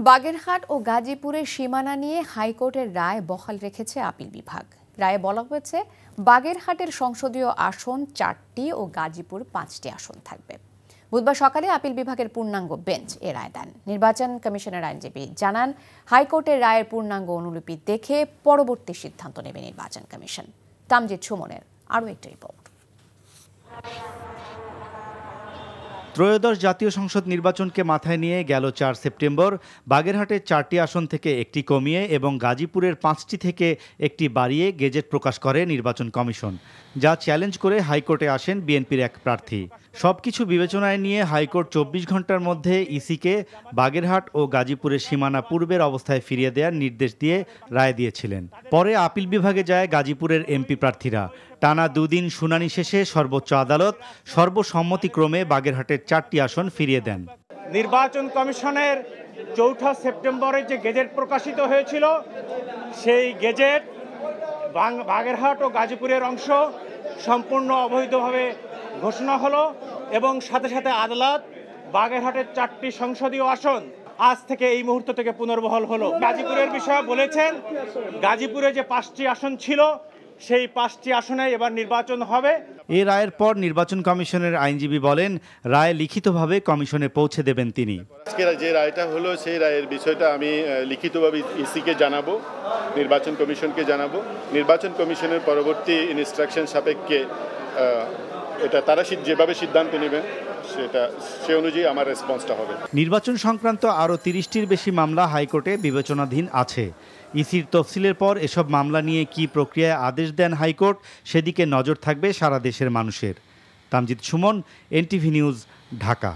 বাগেরহাট ও গাজীপুরের সীমানা নিয়ে হাইকোর্টের রায় বহাল রেখেছে আপিল বিভাগ। রায়ে বলা হয়েছে, বাগেরহাটের সংসদীয় আসন 4টি ও গাজীপুর 5টি আসন থাকবে। বুধবার সকালে আপিল বিভাগের পূর্ণাঙ্গ বেঞ্চ এ রায় দেন। নির্বাচন কমিশনের আইনজীবী জানান, হাইকোর্টের রায়ের পূর্ণাঙ্গ অনুলিপি দেখে পরবর্তী সিদ্ধান্ত নেবে নির্বাচন কমিশন। তামজিদ সুমনের আরও একটি রিপোর্ট। ত্রয়োদশ জাতীয় সংসদ নির্বাচনকে মাথায় নিয়ে গেল 4 সেপ্টেম্বর বাগেরহাটের 4টি আসন থেকে একটি কমিয়ে এবং গাজীপুরের 5টি থেকে একটি বাড়িয়ে গেজেট প্রকাশ করে নির্বাচন কমিশন, যা চ্যালেঞ্জ করে হাইকোর্টে আসেন বিএনপির এক প্রার্থী। সবকিছু বিবেচনায় নিয়ে হাইকোর্ট 24 ঘন্টার মধ্যে ইসিকে বাগেরহাট ও গাজীপুরের সীমানা পূর্বের অবস্থায় ফিরিয়ে দেওয়ার নির্দেশ দিয়ে রায় দিয়েছিলেন। পরে আপিল বিভাগে যায় গাজীপুরের এমপি প্রার্থীরা। টানা 2 দিন শুনানি শেষে সর্বোচ্চ আদালত সর্বসম্মতিক্রমে বাগেরহাটের 4টি আসন ফিরিয়ে দেন। নির্বাচন কমিশনের 4 সেপ্টেম্বরে যে গেজেট প্রকাশিত হয়েছিল, সেই গেজেট বাগেরহাট ও গাজীপুরের অংশ সম্পূর্ণ অবৈধভাবে ঘোষণা হলো এবং সাথে সাথে আদালত বাগেরহাটের 4টি সংসদীয় আসন আজ থেকে এই মুহূর্ত থেকে পুনর্বহাল হলো। গাজীপুরের বিষয়ে বলেছেন, গাজীপুরে যে 5টি আসন ছিল, সেই 5টি আসনে এবার নির্বাচন হবে। এই রায়ের পর নির্বাচন কমিশনের আইনজীবী বলেন, রায় লিখিতভাবে কমিশনে পৌঁছে দেবেন তিনি। আজকে যে রায়টা হলো, সেই রায়ের বিষয়টা আমি লিখিতভাবে ইসিকে জানাবো, নির্বাচন কমিশনকে জানাবো। নির্বাচন কমিশনের পরবর্তী ইনস্ট্রাকশন সাপেক্ষে এটা তারা যেভাবে সিদ্ধান্ত নেবেন সে অনুযায়ী আমার রেসপন্সটা হবে। নির্বাচন সংক্রান্ত আরও 30টির বেশি মামলা হাইকোর্টে বিবেচনাধীন আছে। ইসির তফসিলের পর এসব মামলা নিয়ে কী প্রক্রিয়ায় আদেশ দেন হাইকোর্ট, সেদিকে নজর থাকবে সারা দেশের মানুষের। Tamjid Suman, NTV news, Dhaka.